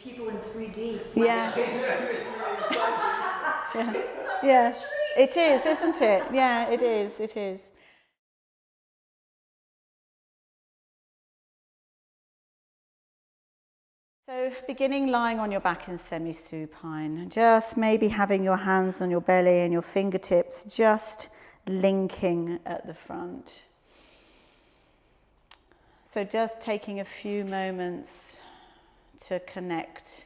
people in 3D. Yeah. Yeah. Yeah. It is, isn't it? Yeah, it is. It is. So beginning lying on your back in semi-supine, just maybe having your hands on your belly and your fingertips just linking at the front. So just taking a few moments to connect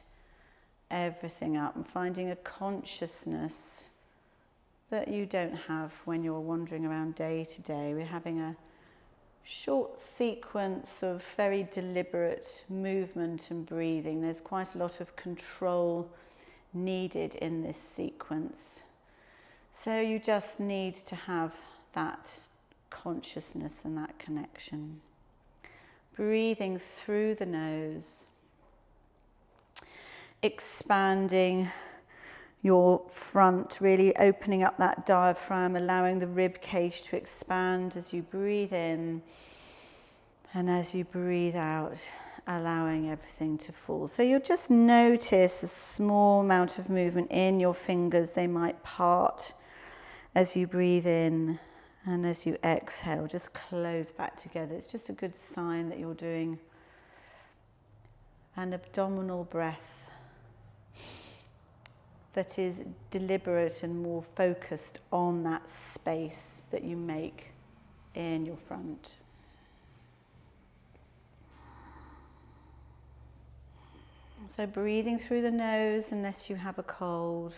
everything up and finding a consciousness that you don't have when you're wandering around day to day. We're having a short sequence of very deliberate movement and breathing. There's quite a lot of control needed in this sequence. So you just need to have that consciousness and that connection. Breathing through the nose, expanding your front, really opening up that diaphragm, allowing the rib cage to expand as you breathe in, and as you breathe out, allowing everything to fall. So you'll just notice a small amount of movement in your fingers. They might part as you breathe in, and as you exhale, just close back together. It's just a good sign that you're doing an abdominal breath that is deliberate and more focused on that space that you make in your front. So breathing through the nose unless you have a cold,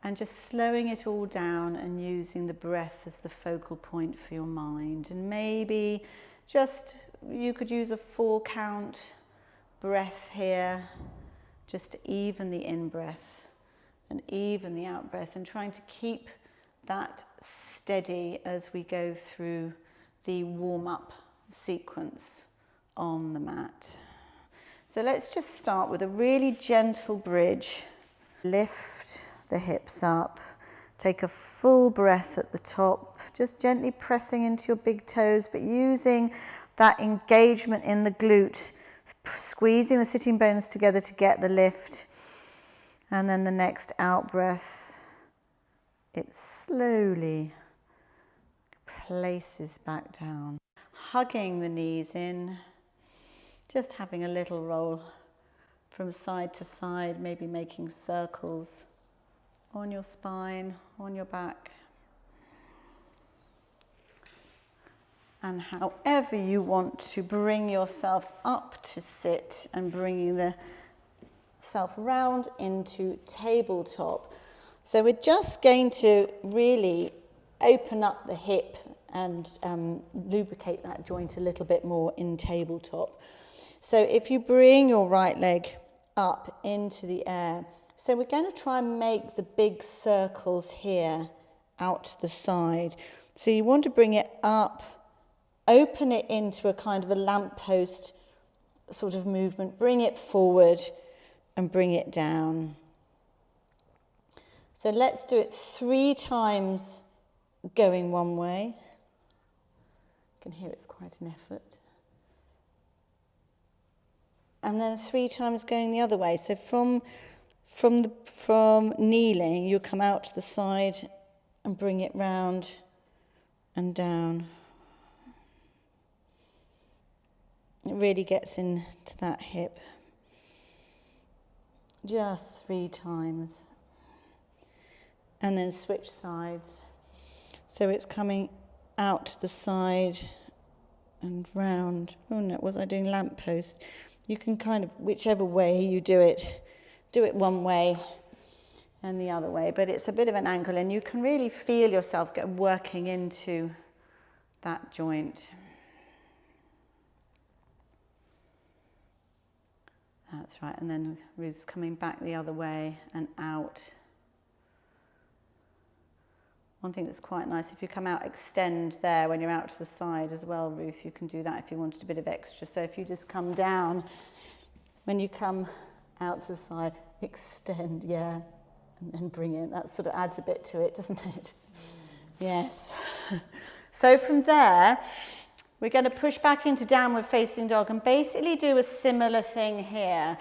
and just slowing it all down and using the breath as the focal point for your mind. And maybe just you could use a 4-count breath here, just to even the in-breath and even the out-breath, and trying to keep that steady as we go through the warm-up sequence on the mat. So let's just start with a really gentle bridge. Lift the hips up, take a full breath at the top, just gently pressing into your big toes, but using that engagement in the glute, squeezing the sitting bones together to get the lift. And then the next out breath, it slowly places back down, hugging the knees in, just having a little roll from side to side, maybe making circles on your spine, on your back. And however you want to bring yourself up to sit, and bringing the self round into tabletop. So we're just going to really open up the hip and lubricate that joint a little bit more in tabletop. So if you bring your right leg up into the air, so we're going to try and make the big circles here out to the side. So you want to bring it up, open it into a kind of a lamppost sort of movement, bring it forward and bring it down. So let's do it 3 times going one way. You can hear it's quite an effort. And then 3 times going the other way. So from kneeling, you'll come out to the side and bring it round and down. It really gets into that hip. Just 3 times. And then switch sides. So it's coming out to the side and round. Oh no, was I doing lamppost? You can kind of, whichever way you do it one way and the other way, but it's a bit of an angle, and you can really feel yourself working into that joint. That's right, and then Ruth's coming back the other way and out. One thing that's quite nice, if you come out, extend there when you're out to the side as well, Ruth. You can do that if you wanted a bit of extra. So if you just come down, when you come out to the side, extend, yeah, and then bring in. That sort of adds a bit to it, doesn't it? Yes. So from there, we're going to push back into downward facing dog and basically do a similar thing here.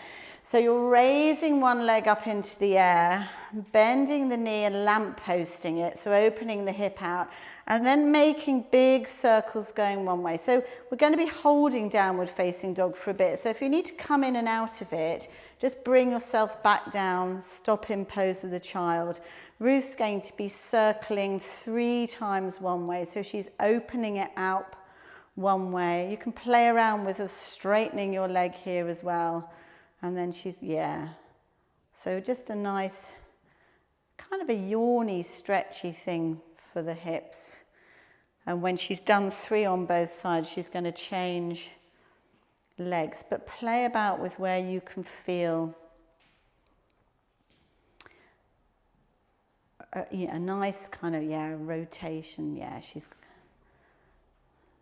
So you're raising one leg up into the air, bending the knee and lampposting it, so opening the hip out, and then making big circles going one way. So we're going to be holding downward facing dog for a bit. So if you need to come in and out of it, just bring yourself back down, stop in pose of the child. Ruth's going to be circling 3 times one way, so she's opening it out one way. You can play around with straightening your leg here as well. And then she's, yeah. So just a nice, kind of a yawny, stretchy thing for the hips. And when she's done 3 on both sides, she's going to change legs. But play about with where you can feel a nice kind of, rotation. Yeah, she's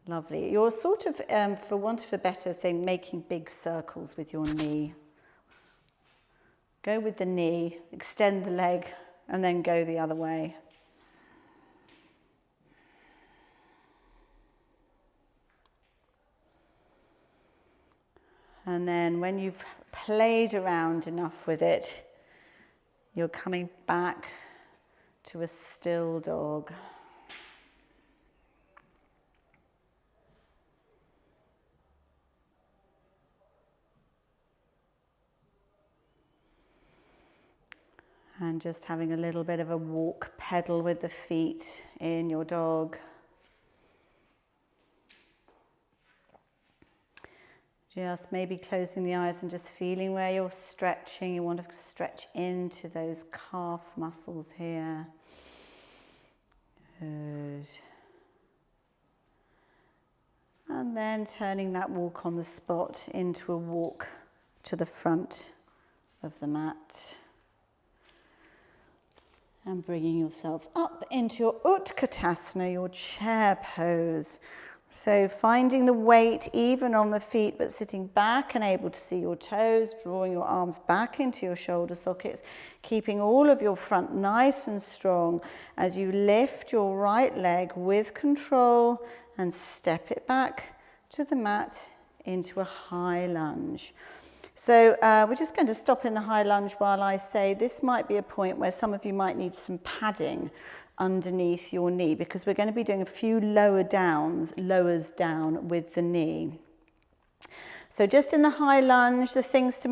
lovely. You're sort of, for want of a better thing, making big circles with your knee. Go with the knee, extend the leg, and then go the other way. And then when you've played around enough with it, you're coming back to a still dog. And just having a little bit of a walk pedal with the feet in your dog. Just maybe closing the eyes and just feeling where you're stretching. You want to stretch into those calf muscles here. Good. And then turning that walk on the spot into a walk to the front of the mat. And bringing yourselves up into your Utkatasana, your chair pose. So finding the weight even on the feet, but sitting back and able to see your toes, drawing your arms back into your shoulder sockets, keeping all of your front nice and strong as you lift your right leg with control and step it back to the mat into a high lunge. So we're just going to stop in the high lunge while I say this might be a point where some of you might need some padding underneath your knee, because we're going to be doing a few lowers down with the knee. So just in the high lunge, the things to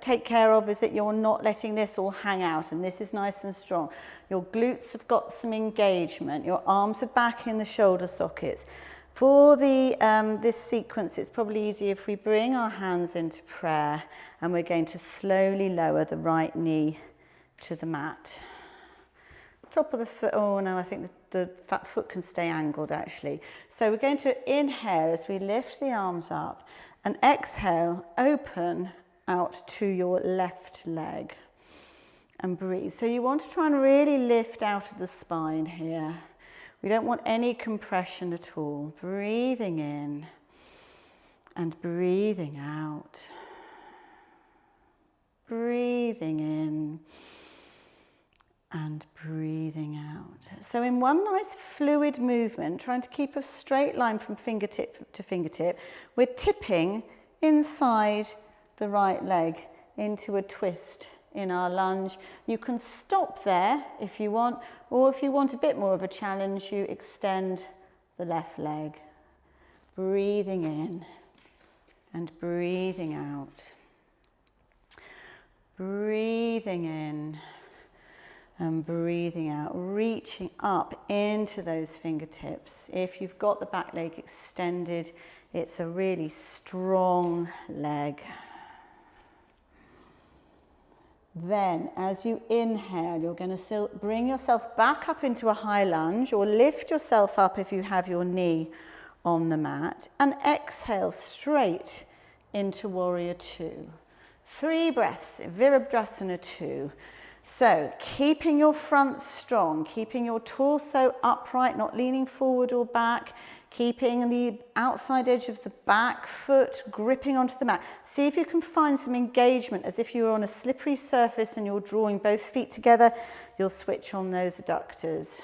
take care of is that you're not letting this all hang out, and this is nice and strong. Your glutes have got some engagement, your arms are back in the shoulder sockets. For this sequence, it's probably easier if we bring our hands into prayer, and we're going to slowly lower the right knee to the mat. Top of the foot, oh no, I think the foot can stay angled actually. So we're going to inhale as we lift the arms up, and exhale, open out to your left leg and breathe. So you want to try and really lift out of the spine here. We don't want any compression at all. Breathing in and breathing out. Breathing in and breathing out. So in one nice fluid movement, trying to keep a straight line from fingertip to fingertip, we're tipping inside the right leg into a twist in our lunge. You can stop there if you want, or if you want a bit more of a challenge, you extend the left leg. Breathing in and breathing out. Breathing in and breathing out, reaching up into those fingertips. If you've got the back leg extended, it's a really strong leg. Then, as you inhale, you're going to bring yourself back up into a high lunge, or lift yourself up if you have your knee on the mat, and exhale straight into Warrior Two. 3 breaths, Virabhadrasana 2. So, keeping your front strong, keeping your torso upright, not leaning forward or back, keeping the outside edge of the back foot gripping onto the mat. See if you can find some engagement, as if you were on a slippery surface and you're drawing both feet together. You'll switch on those adductors.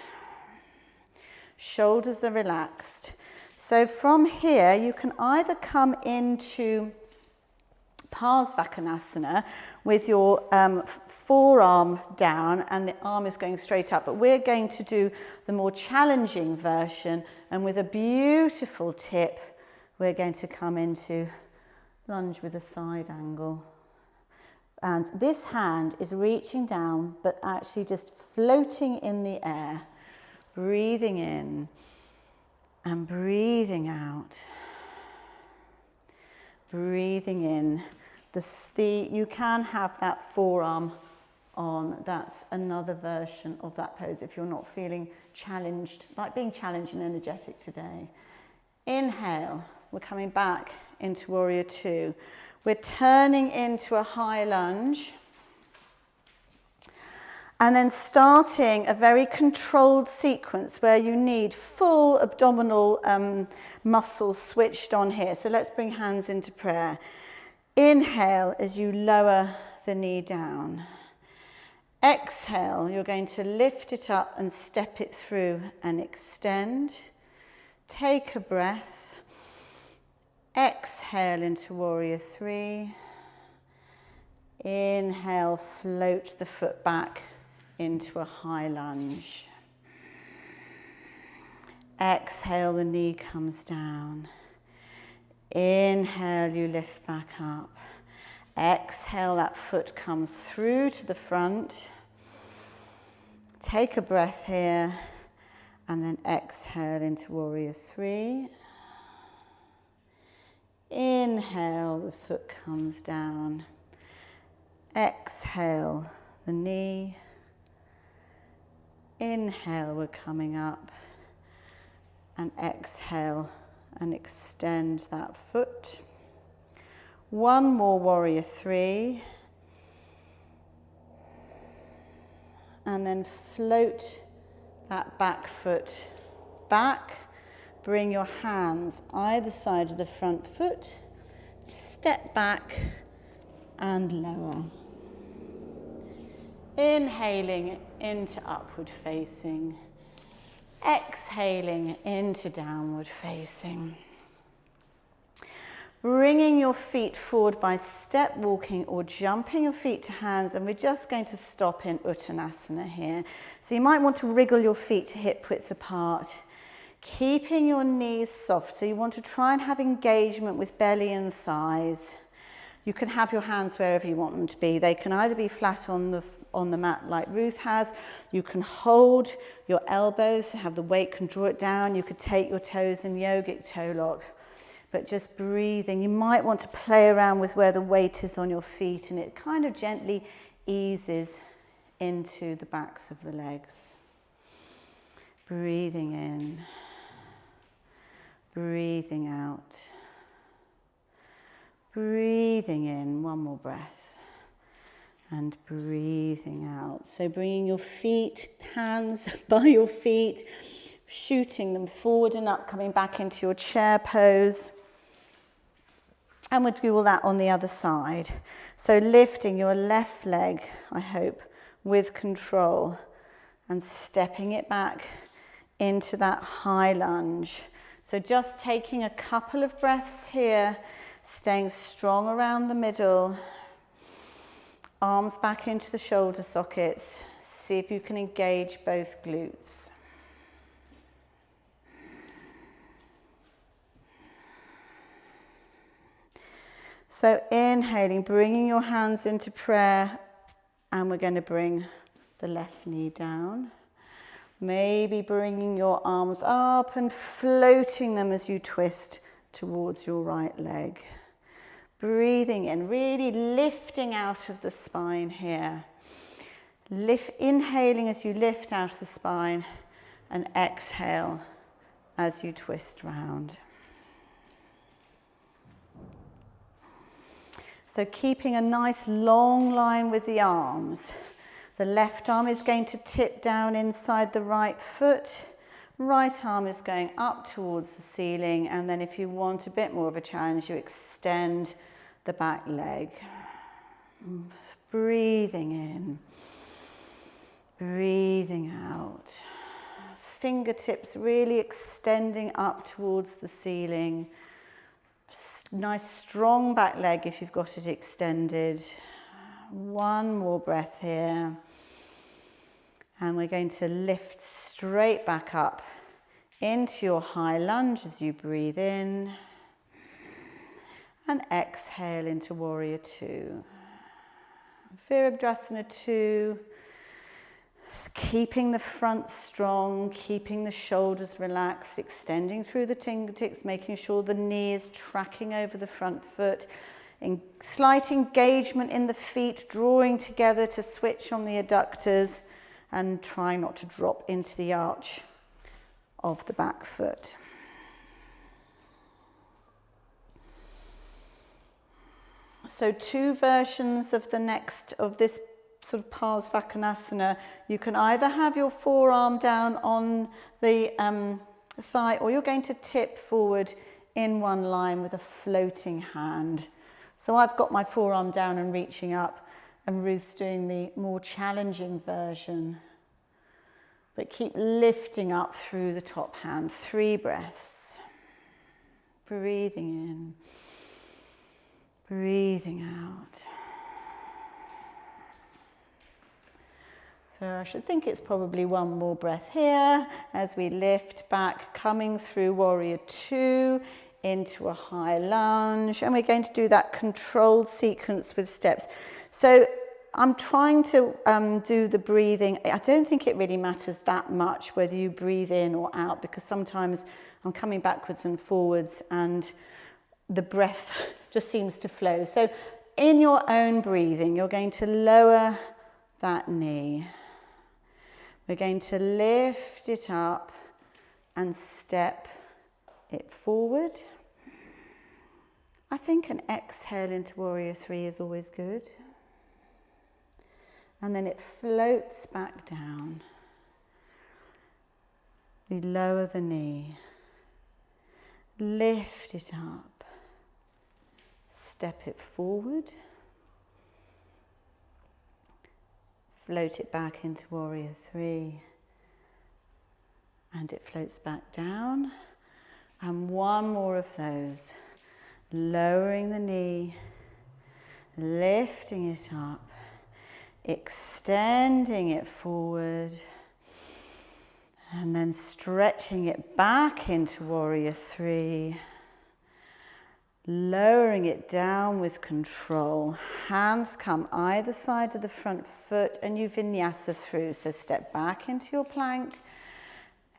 Shoulders are relaxed. So from here, you can either come into Parsvakonasana with your forearm down and the arm is going straight up. But we're going to do the more challenging version, and with a beautiful tip, we're going to come into lunge with a side angle. And this hand is reaching down, but actually just floating in the air, breathing in and breathing out. Breathing in. You can have that forearm on. That's another version of that pose if you're not feeling challenged, like being challenged and energetic today. Inhale, we're coming back into Warrior Two. We're turning into a high lunge and then starting a very controlled sequence where you need full abdominal muscles switched on here. So let's bring hands into prayer. Inhale as you lower the knee down. Exhale, you're going to lift it up and step it through and extend. Take a breath. Exhale into Warrior Three. Inhale, float the foot back into a high lunge. Exhale, the knee comes down. Inhale, you lift back up. Exhale, that foot comes through to the front. Take a breath here and then exhale into Warrior Three. Inhale, the foot comes down. Exhale, the knee. Inhale, we're coming up. And exhale and extend that foot. One more Warrior Three. And then float that back foot back. Bring your hands either side of the front foot, step back and lower. Inhaling into upward facing, exhaling into downward facing. Bringing your feet forward by step walking or jumping your feet to hands, and we're just going to stop in Uttanasana here. So you might want to wriggle your feet to hip width apart. Keeping your knees soft, so you want to try and have engagement with belly and thighs. You can have your hands wherever you want them to be. They can either be flat on the mat like Ruth has. You can hold your elbows, have the weight, can draw it down. You could take your toes in yogic toe lock, but just breathing. You might want to play around with where the weight is on your feet, and it kind of gently eases into the backs of the legs. Breathing in. Breathing out. Breathing in, one more breath. And breathing out. So bringing your feet, hands by your feet, shooting them forward and up, coming back into your chair pose. And we'll do all that on the other side. So lifting your left leg, I hope, with control and stepping it back into that high lunge. So just taking a couple of breaths here, staying strong around the middle, arms back into the shoulder sockets. See if you can engage both glutes. So inhaling, bringing your hands into prayer, and we're going to bring the left knee down. Maybe bringing your arms up and floating them as you twist towards your right leg. Breathing in, really lifting out of the spine here. Inhaling as you lift out of the spine, and exhale as you twist round. So keeping a nice long line with the arms. The left arm is going to tip down inside the right foot. Right arm is going up towards the ceiling, and then if you want a bit more of a challenge, you extend the back leg. Breathing in, breathing out. Fingertips really extending up towards the ceiling. Nice strong back leg if you've got it extended. One more breath here. And we're going to lift straight back up into your high lunge as you breathe in. And exhale into Warrior Two. Virabhadrasana 2. Keeping the front strong, keeping the shoulders relaxed, extending through the fingertips, making sure the knee is tracking over the front foot. Slight engagement in the feet, drawing together to switch on the adductors and trying not to drop into the arch of the back foot. So 2 versions of this sort of Parsvakonasana. You can either have your forearm down on the thigh, or you're going to tip forward in one line with a floating hand. So I've got my forearm down and reaching up, and Ruth's doing the more challenging version. But keep lifting up through the top hand. 3 breaths. Breathing in. Breathing out. So I should think it's probably 1 more breath here as we lift back, coming through Warrior Two into a high lunge. And we're going to do that controlled sequence with steps. So I'm trying to do the breathing. I don't think it really matters that much whether you breathe in or out, because sometimes I'm coming backwards and forwards and the breath just seems to flow. So in your own breathing, you're going to lower that knee. We're going to lift it up and step it forward. I think an exhale into Warrior Three is always good. And then it floats back down. We lower the knee, lift it up, step it forward, float it back into Warrior Three, and it floats back down. And 1 more of those. Lowering the knee, lifting it up, extending it forward, and then stretching it back into Warrior Three. Lowering it down with control. Hands come either side of the front foot and you vinyasa through. So step back into your plank.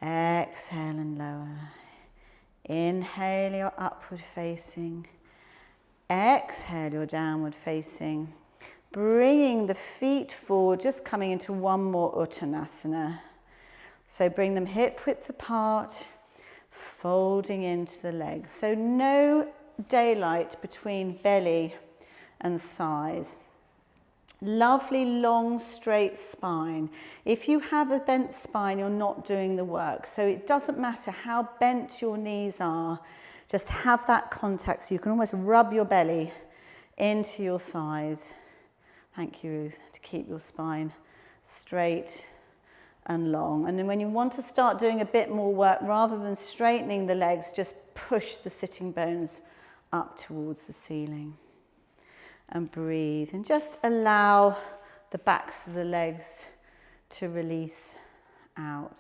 Exhale and lower. Inhale your upward facing. Exhale your downward facing. Bringing the feet forward, just coming into 1 more Uttanasana. So bring them hip width apart, folding into the legs. So no daylight between belly and thighs. Lovely long straight spine. If you have a bent spine, you're not doing the work. So it doesn't matter how bent your knees are, just have that contact so you can almost rub your belly into your thighs. Thank you, Ruth, to keep your spine straight and long. And then when you want to start doing a bit more work, rather than straightening the legs, just push the sitting bones up towards the ceiling. And breathe. And just allow the backs of the legs to release out.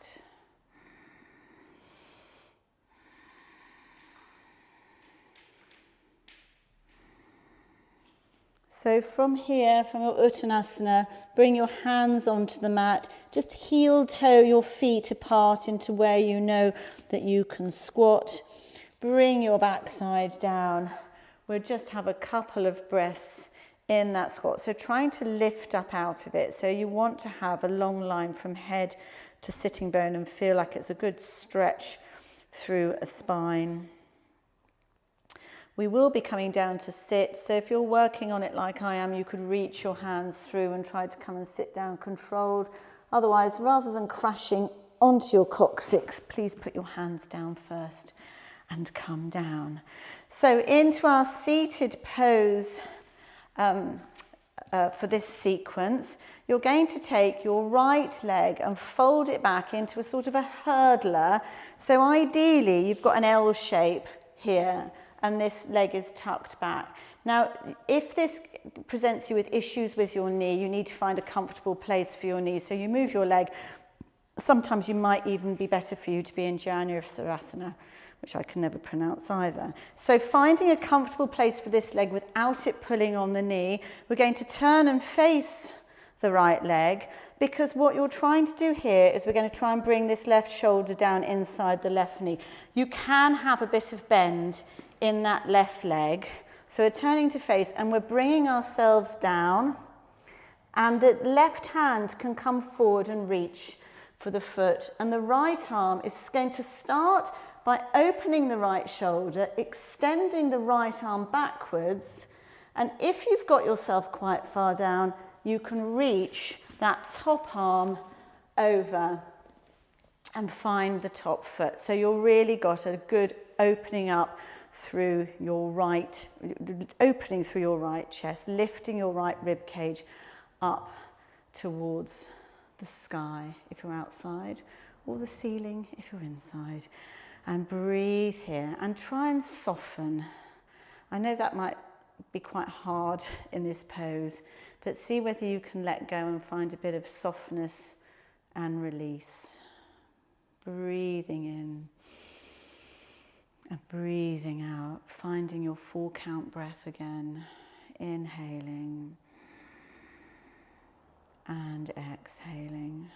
So from here, from your Uttanasana, bring your hands onto the mat. Just heel toe your feet apart into where you know that you can squat. Bring your backside down. We'll just have a couple of breaths in that squat. So trying to lift up out of it. So you want to have a long line from head to sitting bone and feel like it's a good stretch through a spine. We will be coming down to sit. So if you're working on it like I am, you could reach your hands through and try to come and sit down controlled. Otherwise, rather than crashing onto your coccyx, please put your hands down first and come down. So into our seated pose for this sequence, you're going to take your right leg and fold it back into a sort of a hurdler. So ideally, you've got an L shape here, and this leg is tucked back. Now, if this presents you with issues with your knee, you need to find a comfortable place for your knee. So you move your leg. Sometimes you might even be better for you to be in Januarasana, which I can never pronounce either. So finding a comfortable place for this leg without it pulling on the knee, we're going to turn and face the right leg, because what you're trying to do here is we're going to try and bring this left shoulder down inside the left knee. You can have a bit of bend in that left leg. So we're turning to face and we're bringing ourselves down, and the left hand can come forward and reach for the foot, and the right arm is going to start by opening the right shoulder, extending the right arm backwards, and if you've got yourself quite far down, you can reach that top arm over and find the top foot. So you've really got a good opening up through your right, opening through your right chest, lifting your right rib cage up towards the sky if you're outside, or the ceiling if you're inside. And breathe here and try and soften. I know that might be quite hard in this pose, but see whether you can let go and find a bit of softness and release. Breathing in and breathing out, finding your 4-count breath again. Inhaling and exhaling.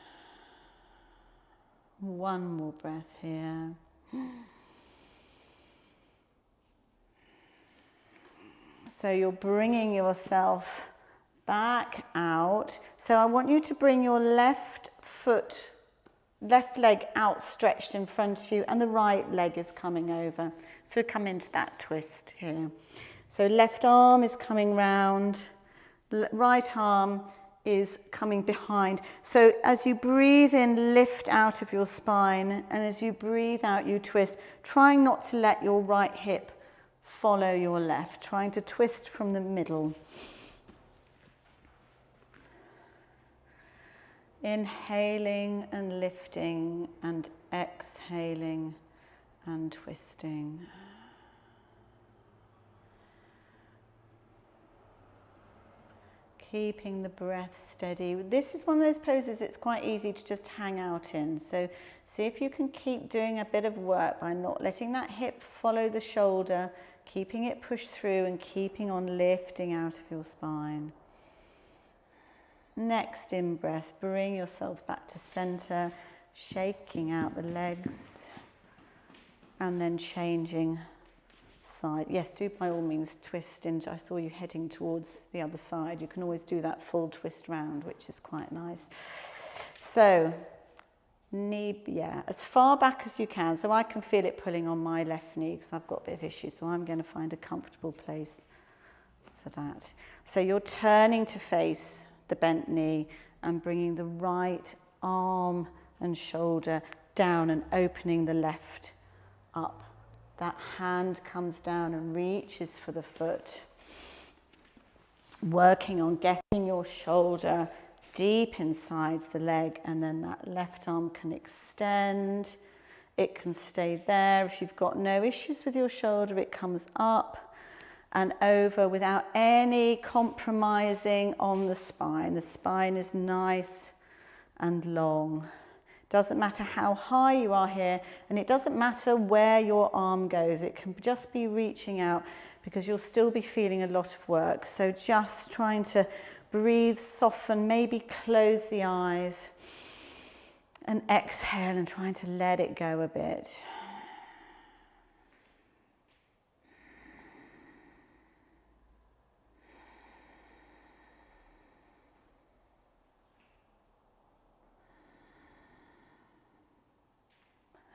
One more breath here. So you're bringing yourself back out. So I want you to bring your left leg outstretched in front of you, and the right leg is coming over. So come into that twist here. So left arm is coming round, right arm is coming behind. So as you breathe in, lift out of your spine, and as you breathe out, you twist, trying not to let your right hip follow your left, trying to twist from the middle. Inhaling and lifting and exhaling and twisting. Keeping the breath steady. This is one of those poses it's quite easy to just hang out in. So see if you can keep doing a bit of work by not letting that hip follow the shoulder, keeping it pushed through and keeping on lifting out of your spine. Next in-breath, bring yourselves back to center, shaking out the legs, and then changing side. Yes, do by all means twist into, I saw you heading towards the other side. You can always do that full twist round, which is quite nice. So, knee, as far back as you can. So I can feel it pulling on my left knee because I've got a bit of issue. So I'm going to find a comfortable place for that. So you're turning to face the bent knee and bringing the right arm and shoulder down and opening the left up. That hand comes down and reaches for the foot. Working on getting your shoulder deep inside the leg, and then that left arm can extend. It can stay there. If you've got no issues with your shoulder, it comes up and over without any compromising on the spine. The spine is nice and long. Doesn't matter how high you are here, and it doesn't matter where your arm goes. It can just be reaching out because you'll still be feeling a lot of work. So just trying to breathe, soften, maybe close the eyes and exhale and trying to let it go a bit.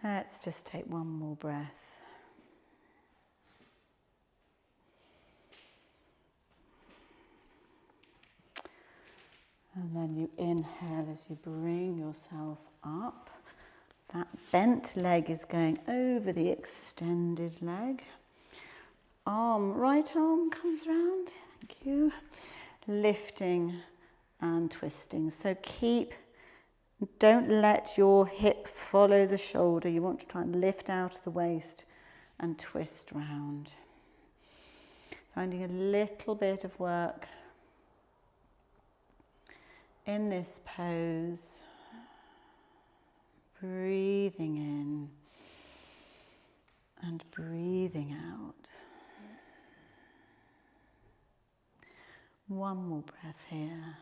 Let's just take one more breath. And then you inhale as you bring yourself up. That bent leg is going over the extended leg. Right arm comes round. Thank you. Lifting and twisting. So don't let your hip follow the shoulder. You want to try and lift out of the waist and twist round. Finding a little bit of work in this pose. Breathing in and breathing out. One more breath here.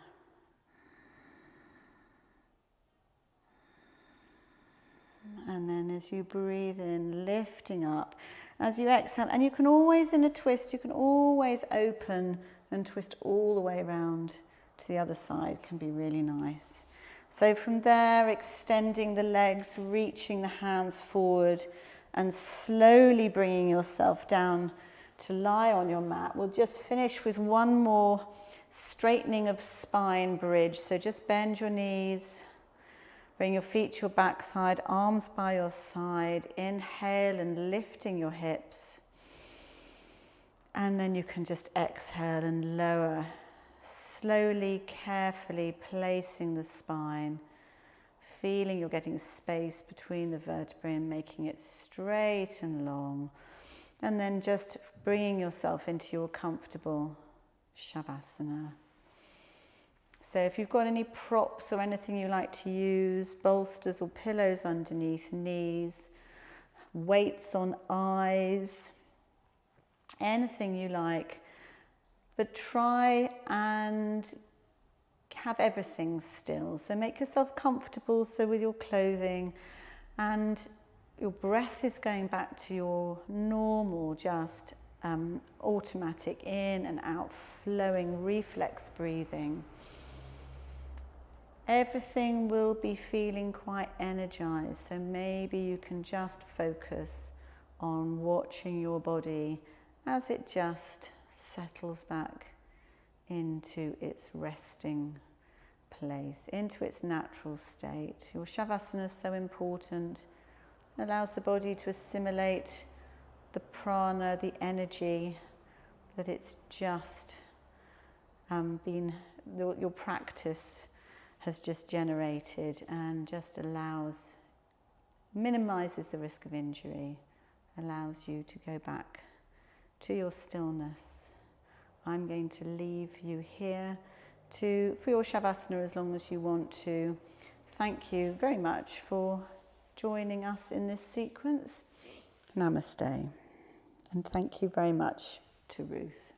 And then as you breathe in, lifting up. As you exhale, and you can always, in a twist, you can always open and twist all the way around to the other side. Can be really nice. So from there, extending the legs, reaching the hands forward, and slowly bringing yourself down to lie on your mat. We'll just finish with one more straightening of spine bridge. So just bend your knees, bring your feet to your backside, arms by your side. Inhale and lifting your hips. And then you can just exhale and lower. Slowly, carefully placing the spine, feeling you're getting space between the vertebrae and making it straight and long. And then just bringing yourself into your comfortable Shavasana. So if you've got any props or anything you like to use, bolsters or pillows underneath knees, weights on eyes, anything you like, but try and have everything still. So make yourself comfortable, so with your clothing, and your breath is going back to your normal, just automatic in and out, flowing reflex breathing. Everything will be feeling quite energized, so maybe you can just focus on watching your body as it just settles back into its resting place, into its natural state. Your Shavasana is so important. It allows the body to assimilate the prana, the energy that it's just your practice has just generated, and just minimizes the risk of injury, allows you to go back to your stillness. I'm going to leave you here for your Shavasana as long as you want to. Thank you very much for joining us in this sequence. Namaste. And thank you very much to Ruth.